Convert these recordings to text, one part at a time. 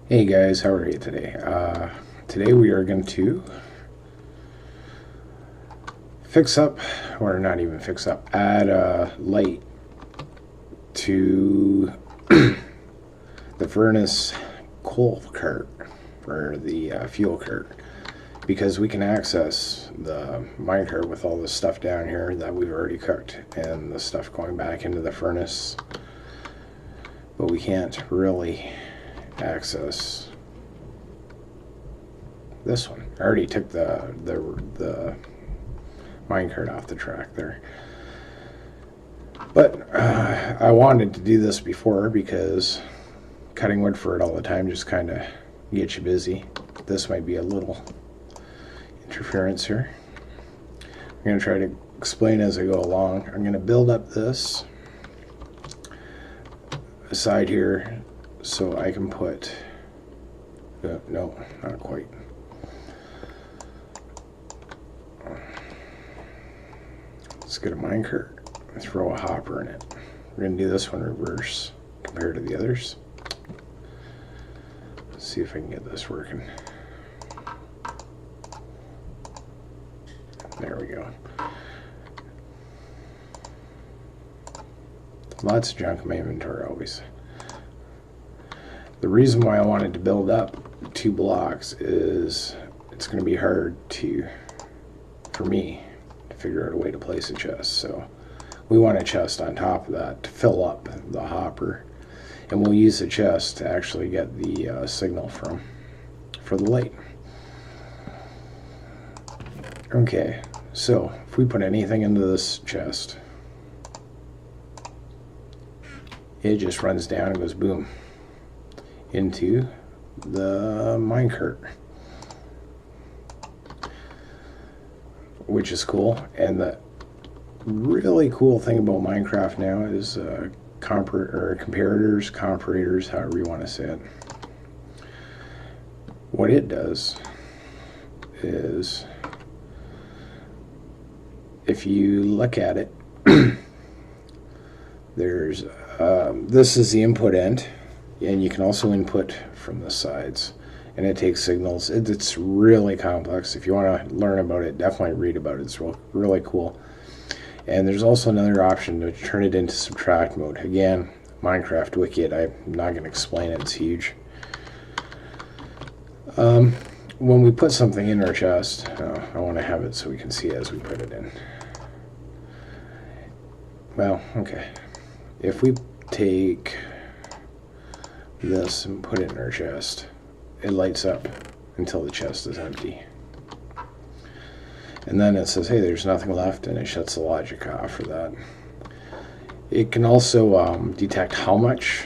Hey guys, how are you today? Today we are going to fix up, or not even fix up, add a light to the furnace coal cart, or the fuel cart, because we can access the minecart with all the stuff down here that we've already cooked and the stuff going back into the furnace, but we can't really access this one. I already took the minecart off the track there, but I wanted to do this before because cutting wood for it all the time just kind of gets you busy. This might be a little interference here. I'm going to try to explain as I go along. I'm going to build up this side here so I can put no, not quite. Let's get a minecart and throw a hopper in it. We're going to do this one reverse compared to the others. Let's see if I can get this working. There we go. Lots of junk in my inventory always. The reason why I wanted to build up 2 blocks is it's going to be hard for me to figure out a way to place a chest. So we want a chest on top of that to fill up the hopper, and we'll use the chest to actually get the signal for the light. Okay, so if we put anything into this chest, it just runs down and goes boom into the minecart, which is cool. And the really cool thing about Minecraft now is comparators, comparators, however you want to say it. What it does is, if you look at it, there's this is the input end, and you can also input from the sides, and it takes signals. It's really complex. If you want to learn about it, definitely read about it. It's really cool. And there's also another option to turn it into subtract mode. Again, Minecraft Wiki, I'm not going to explain it, it's huge. When we put something in our chest, I want to have it so we can see as we put it in. Well, okay. If we take this and put it in our chest, it lights up until the chest is empty. And then it says, hey, there's nothing left, and it shuts the logic off for that. It can also detect how much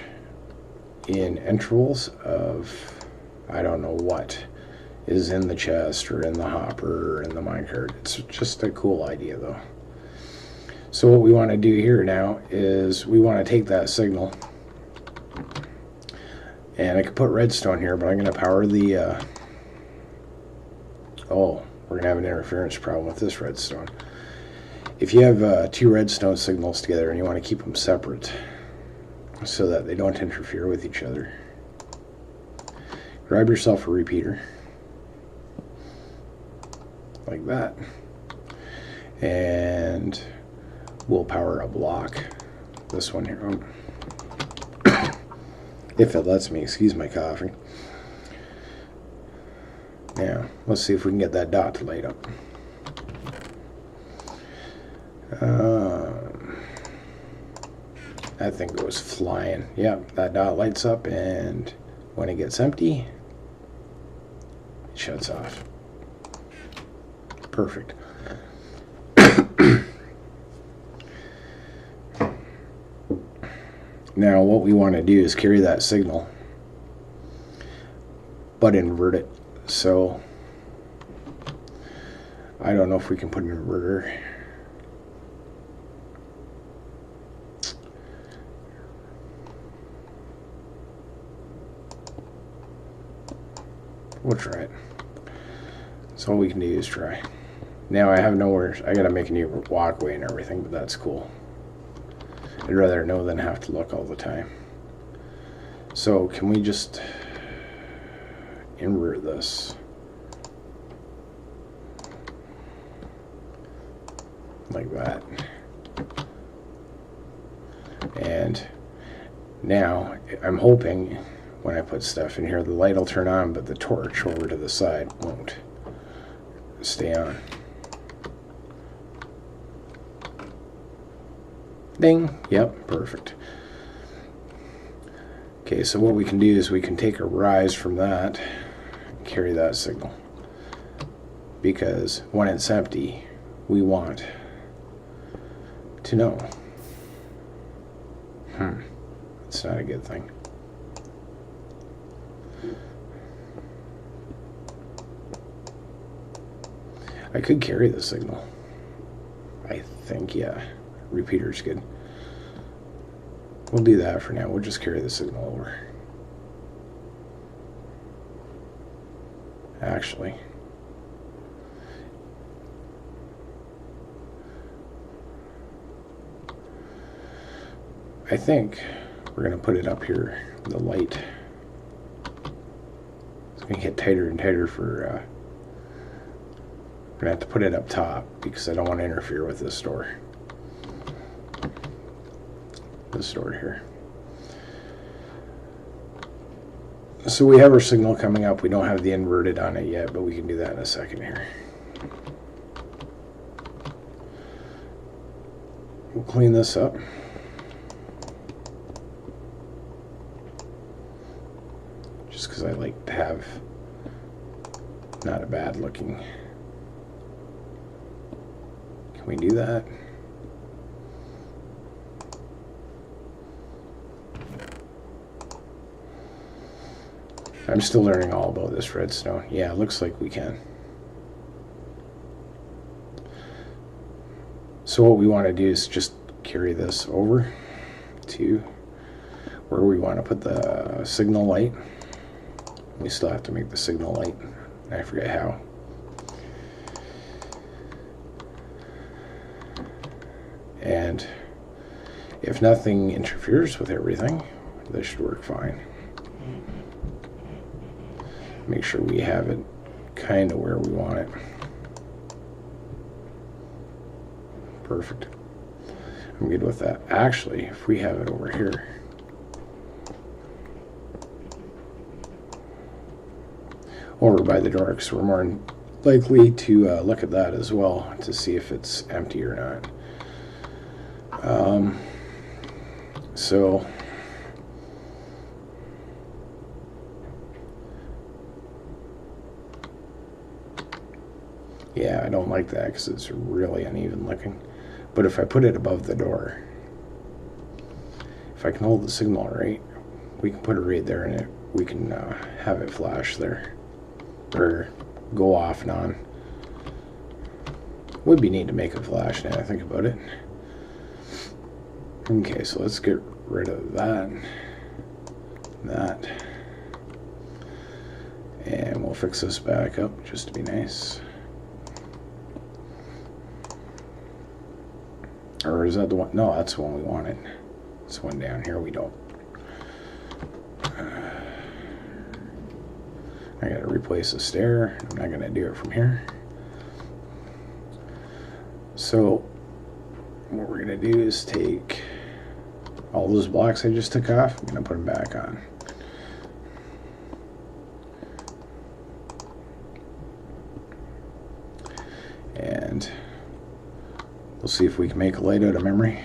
in intervals of, I don't know what, is in the chest or in the hopper or in the minecart. It's just a cool idea though. So what we want to do here now is we want to take that signal, and I could put redstone here, but I'm going to power the oh, we're going to have an interference problem with this redstone. If you have 2 redstone signals together and you want to keep them separate so that they don't interfere with each other, grab yourself a repeater like that, and we'll power a block. This one here, if it lets me, excuse my coughing. Yeah, let's see if we can get that dot to light up. That thing goes flying. Yeah, that dot lights up, and when it gets empty, it shuts off. Perfect. Now what we want to do is carry that signal, but invert it. So I don't know if we can put an inverter. We'll try it. So all we can do is try. Now I have nowhere, I gotta make a new walkway and everything, but that's cool. I'd rather know than have to look all the time. So can we just invert this. Like that. And now I'm hoping when I put stuff in here the light will turn on, but the torch over to the side won't stay on. Ding. Yep, perfect. Okay, so what we can do is we can take a rise from that and carry that signal, because when it's empty we want to know. It's not a good thing. I could carry the signal. I think, yeah. Repeater's good. We'll do that for now. We'll just carry the signal over. Actually, I think we're going to put it up here, the light. It's going to get tighter and tighter for... I'm going to have to put it up top because I don't want to interfere with this door. This door here. So we have our signal coming up. We don't have the inverted on it yet, but we can do that in a second here. We'll clean this up. Just because I like to have not a bad looking. Can we do that? I'm still learning all about this redstone. Yeah, it looks like we can. So what we want to do is just carry this over to where we want to put the signal light. We still have to make the signal light. I forget how. And if nothing interferes with everything, this should work fine. Make sure we have it kind of where we want it. Perfect. I'm good with that. Actually, if we have it over here, over by the door, because we're more likely to look at that as well to see if it's empty or not. So yeah, I don't like that because it's really uneven looking. But if I put it above the door, if I can hold the signal right, we can put it right there and we can have it flash there or go off and on. Would be neat to make it flash now I think about it. Okay, so let's get rid of that, and we'll fix this back up just to be nice. Or is that the one? No, that's the one we wanted. This one down here we don't. I gotta replace the stair. I'm not gonna do it from here. So what we're gonna do is take all those blocks I just took off. I'm gonna put them back on. And we'll see if we can make a light out of memory.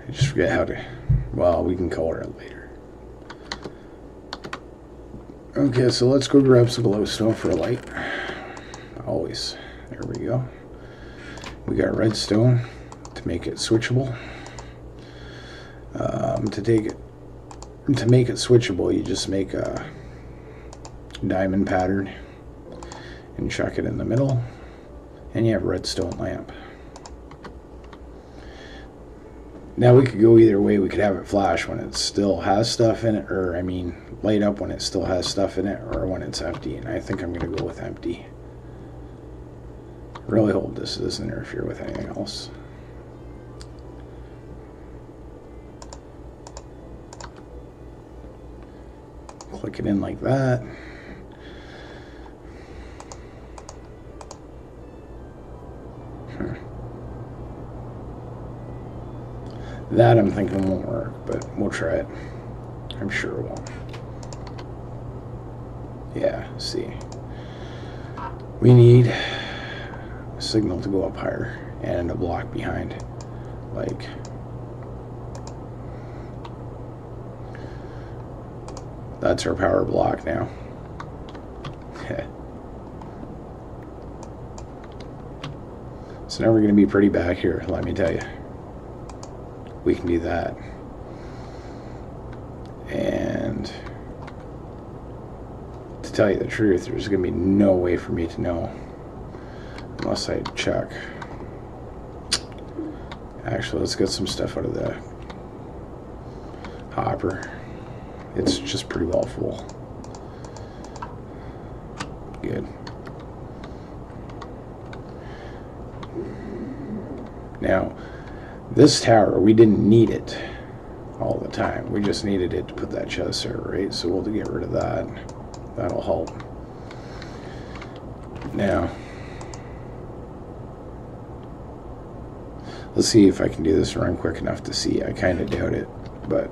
I just forget how to, well, we can color it later. Okay, so let's go grab some glowstone for a light. Always. There we go. We got redstone to make it switchable. To make it switchable, you just make a diamond pattern and chuck it in the middle, and you have a redstone lamp. Now we could go either way. We could have it flash when it still has stuff in it, or I mean light up when it still has stuff in it, or when it's empty, and I think I'm going to go with empty. Really hope this doesn't interfere with anything else. Click it in like that. That I'm thinking won't work, but we'll try it. I'm sure it won't. Yeah, see. We need a signal to go up higher and a block behind. Like, that's our power block now. It's never going to be pretty back here, let me tell you. We can do that. And to tell you the truth, there's going to be no way for me to know unless I check. Actually, let's get some stuff out of the hopper. It's just pretty well full. Good. Now, this tower, we didn't need it all the time. We just needed it to put that chest there, right? So we'll get rid of that. That'll help. Now, let's see if I can do this run quick enough to see. I kind of doubt it, but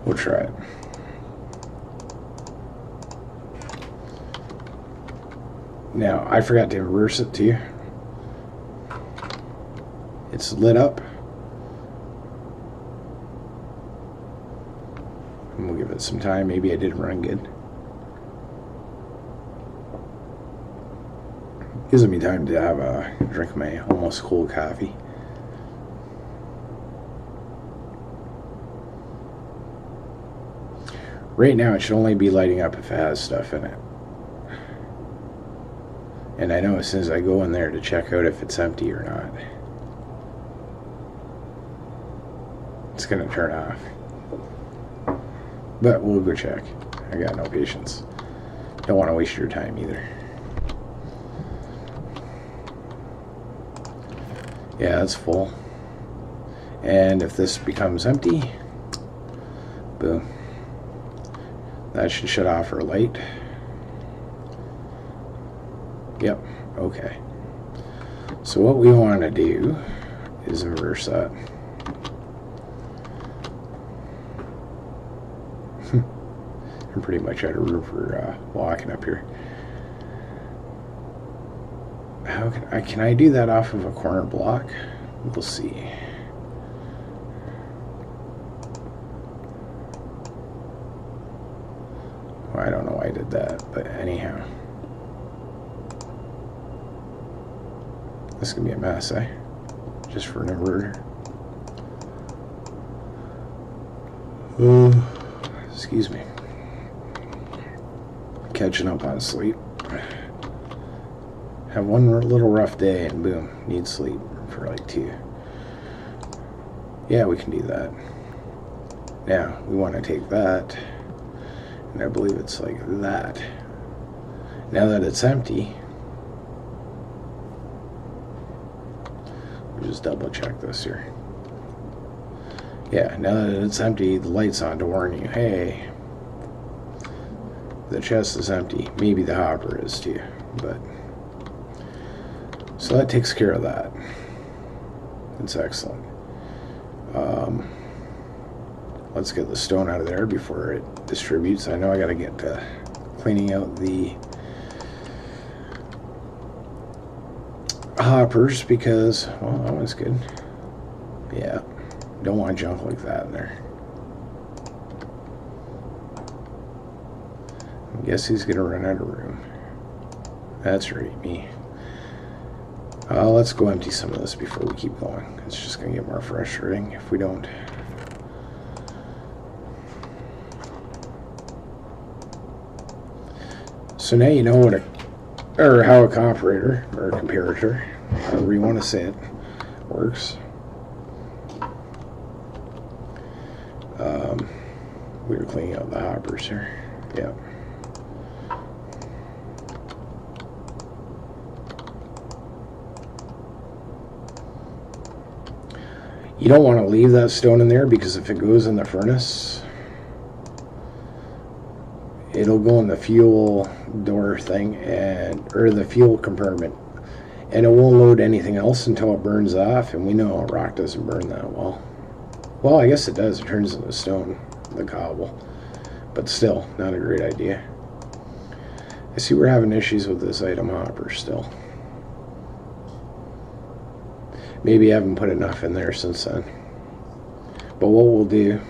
we'll try it. Now, I forgot to reverse it to you. It's lit up. And we'll give it some time. Maybe I didn't run good. Gives me time to have a drink of my almost cold coffee. Right now, it should only be lighting up if it has stuff in it. And I know as soon as I go in there to check out if it's empty or not, it's going to turn off. But we'll go check. I got no patience. Don't want to waste your time either. Yeah, it's full. And if this becomes empty, boom. That should shut off our light. Yep, okay. So what we want to do is inverse that. I'm pretty much out of room for walking up here. How can I do that off of a corner block? We'll see. Well, I don't know why I did that, but anyhow. This is going to be a mess, eh? Just for an inverter. Excuse me. Catching up on sleep. Have one little rough day and boom, need sleep for like 2. Yeah, we can do that. Now, we want to take that, and I believe it's like that. Now that it's empty, we'll just double check this here. Yeah, now that it's empty, the light's on to warn you, hey, the chest is empty. Maybe the hopper is too, but so that takes care of that. It's excellent. Let's get the stone out of there before it distributes. I know I got to get to cleaning out the hoppers because, well, that one's good. Yeah, don't want junk like that in there. I guess he's going to run out of room. That's right, me. Let's go empty some of this before we keep going. It's just going to get more frustrating if we don't. So now you know what how a comparator, or a comparator, however you want to say it, works. We were cleaning out the hoppers here. Yep. You don't want to leave that stone in there because if it goes in the furnace, it'll go in the fuel door thing, or the fuel compartment, and it won't load anything else until it burns off, and we know rock doesn't burn that well. Well, I guess it does. It turns into stone, the cobble. But still, not a great idea. I see we're having issues with this item hopper still. Maybe I haven't put enough in there since then. But what we'll do,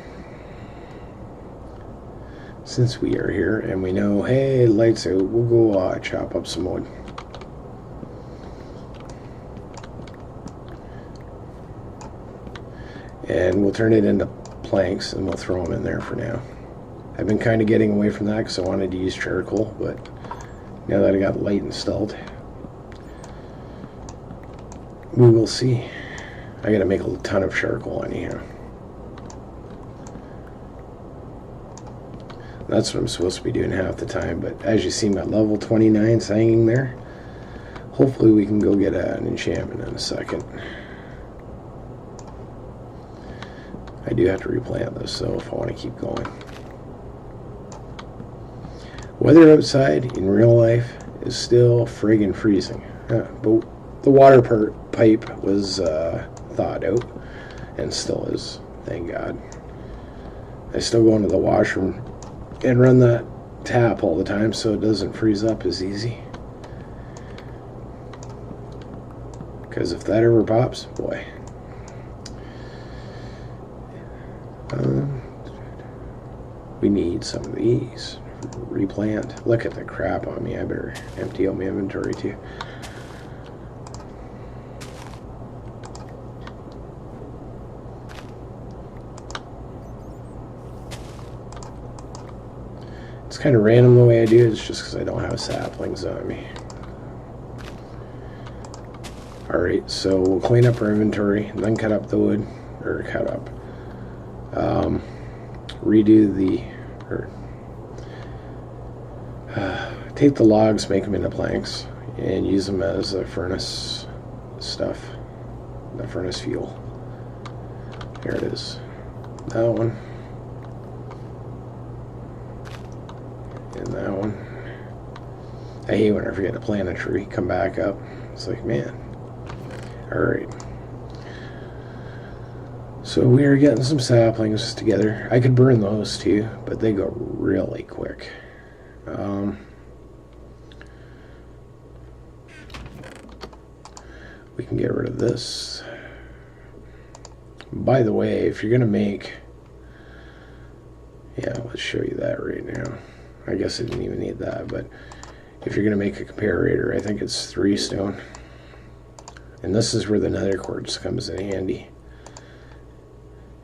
since we are here and we know, hey, lights out, we'll go chop up some wood. And we'll turn it into planks and we'll throw them in there for now. I've been kind of getting away from that because I wanted to use charcoal, but now that I got light installed, we will see. I gotta make a ton of charcoal anyhow. That's what I'm supposed to be doing half the time, but as you see, my level 29's hanging there. Hopefully we can go get an enchantment in a second. I do have to replant this, so if I want to keep going. Weather outside in real life is still friggin' freezing. But the water pipe was thawed out, and still is, thank God. I still go into the washroom and run that tap all the time so it doesn't freeze up as easy. Because if that ever pops, boy. We need some of these. Replant. Look at the crap on me. I better empty out my inventory too. It's kind of random the way I do it. It's just because I don't have saplings on me. Alright, so we'll clean up our inventory, then cut up the wood, or cut up. Redo the, take the logs, make them into planks, and use them as a furnace stuff, the furnace fuel. There it is. That one. And that one. I hate when I forget to plant a tree, come back up. It's like, man. Alright. So we are getting some saplings together. I could burn those too, but they go really quick. We can get rid of this. By the way, if you're going to make... Yeah, let's show you that right now. I guess I didn't even need that, but if you're going to make a comparator, I think it's 3 stone. And this is where the nether quartz comes in handy.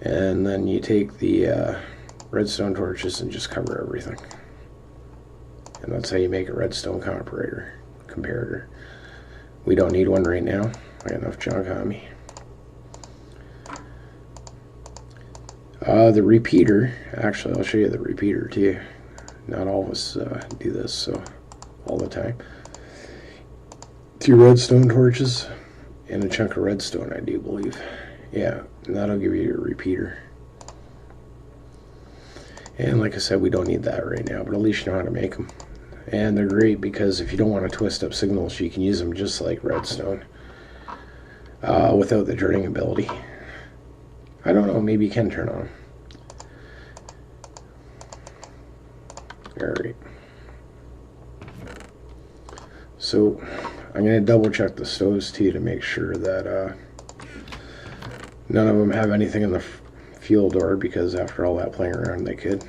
And then you take the redstone torches and just cover everything. And that's how you make a redstone comparator. We don't need one right now. I got enough junk on me. The repeater, actually I'll show you the repeater too. Not all of us do this, so all the time. 2 redstone torches and a chunk of redstone, I do believe. Yeah, and that'll give you a repeater. And like I said, we don't need that right now, but at least you know how to make them. And they're great because if you don't want to twist up signals, you can use them just like redstone without the turning ability. I don't know, maybe you can turn on. Alright. So I'm going to double check the stoves too to make sure that none of them have anything in the fuel door, because after all that playing around they could.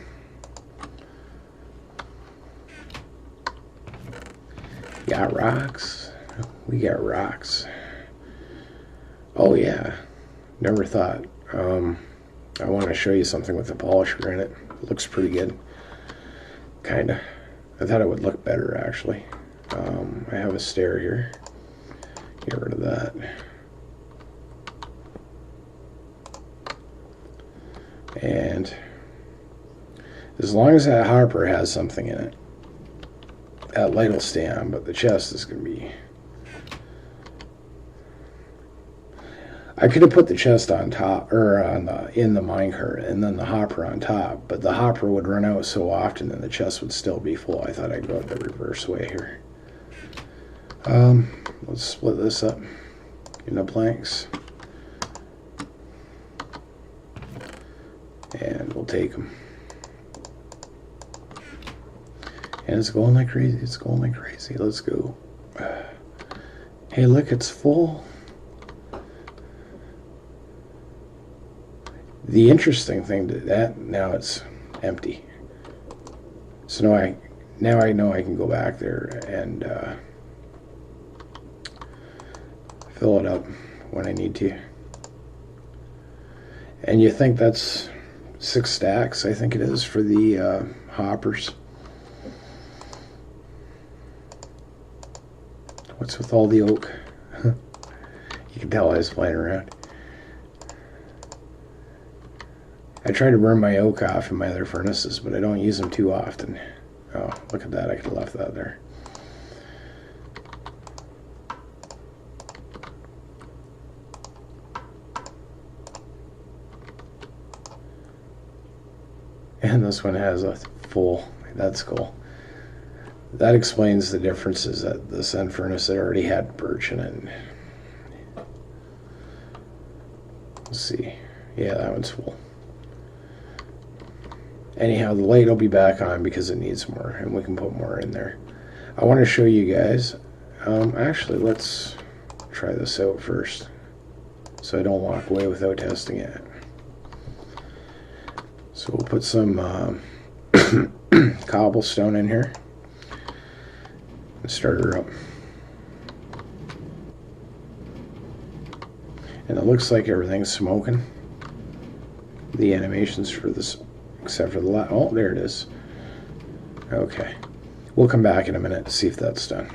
Got rocks. We got rocks. Oh yeah. Never thought. I want to show you something with the polished granite. It looks pretty good. Kinda. I thought it would look better actually. I have a stair here. Get rid of that. And as long as that hopper has something in it, that light will stay on, but the chest is going to be... I could have put the chest on top, or on in the minecart, and then the hopper on top, but the hopper would run out so often and the chest would still be full. I thought I'd go the reverse way here. Let's split this up into planks. And we'll take them. And it's going like crazy. It's going like crazy. Let's go. Hey, look, it's full. The interesting thing to that, now it's empty. So now I know I can go back there and fill it up when I need to. And you think that's 6 stacks, I think it is, for the hoppers. What's with all the oak? You can tell I was playing around. I try to burn my oak off in my other furnaces, but I don't use them too often. Oh, look at that. I could have left that there. And this one has a full. That's cool. That explains the differences that this end furnace that already had birch in it. Let's see. Yeah, that one's full. Anyhow, the light will be back on because it needs more, and we can put more in there. I want to show you guys. Actually, let's try this out first, so I don't walk away without testing it. So we'll put some cobblestone in here and start her up. And it looks like everything's smoking. The animations for this, except for the last. Oh, there it is. Okay. We'll come back in a minute to see if that's done.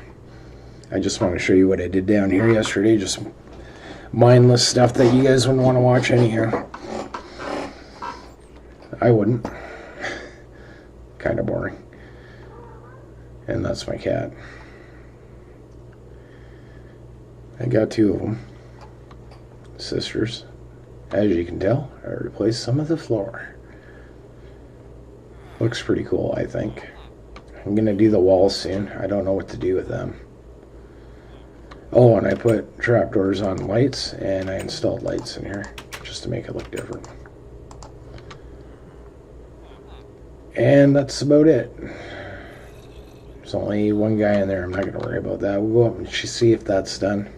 I just want to show you what I did down here yesterday. Just mindless stuff that you guys wouldn't want to watch anyhow. I wouldn't. Kind of boring. And that's my cat. I got 2 of them. Sisters. As you can tell, I replaced some of the floor. Looks pretty cool, I think. I'm going to do the walls soon. I don't know what to do with them. Oh, and I put trapdoors on lights, and I installed lights in here just to make it look different. And that's about it. There's only one guy in there. I'm not going to worry about that. We'll go up and see if that's done.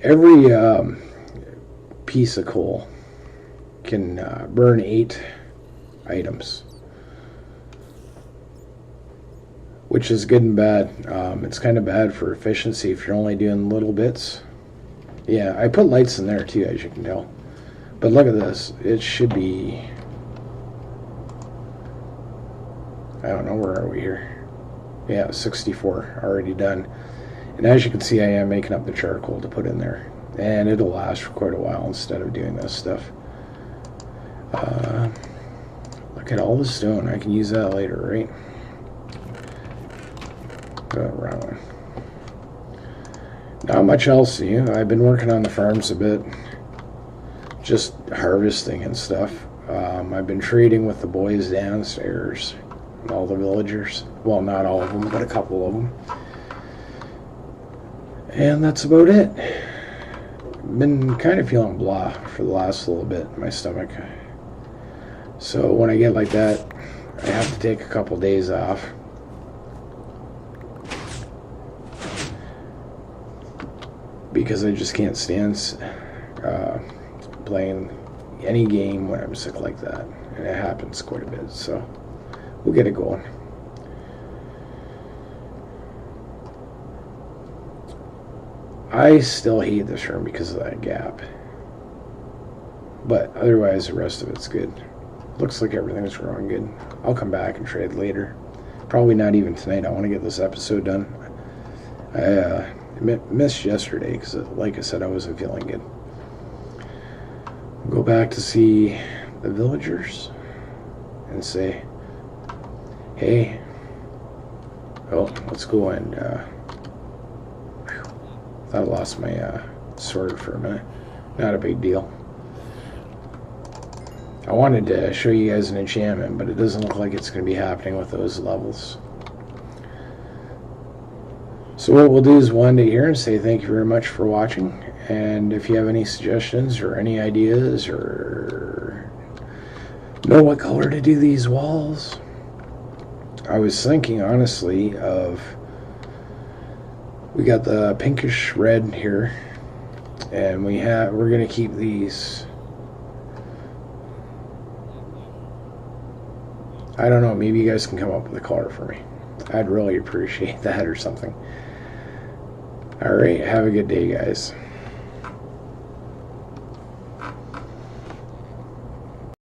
Every piece of coal can burn 8 items, which is good and bad. It's kind of bad for efficiency if you're only doing little bits. Yeah, I put lights in there too, as you can tell. But look at this. It should be... I don't know, where are we here? Yeah, 64 already done. And as you can see, I am making up the charcoal to put in there. And it'll last for quite a while instead of doing this stuff. Look at all the stone. I can use that later, right? Wrong one. Not much else new. I've been working on the farms a bit. Just harvesting and stuff. I've been trading with the boys downstairs. And all the villagers. Well, not all of them, but a couple of them. And that's about it. Been kind of feeling blah for the last little bit in my stomach. So when I get like that, I have to take a couple days off. Because I just can't stand playing any game when I'm sick like that. And it happens quite a bit, so we'll get it going. I still hate this room because of that gap. But otherwise, the rest of it's good. Looks like everything's growing good. I'll come back and trade later. Probably not even tonight. I want to get this episode done. I missed yesterday because, like I said, I wasn't feeling good. Go back to see the villagers and say, hey, oh, let's go and I lost my sword for a minute. Not a big deal. I wanted to show you guys an enchantment, but it doesn't look like it's going to be happening with those levels. So what we'll do is we'll end it here and say thank you very much for watching. And if you have any suggestions or any ideas or know what color to do these walls, I was thinking honestly of, we got the pinkish red here, and we're going to keep these, I don't know, maybe you guys can come up with a color for me. I'd really appreciate that or something. Alright, have a good day, guys.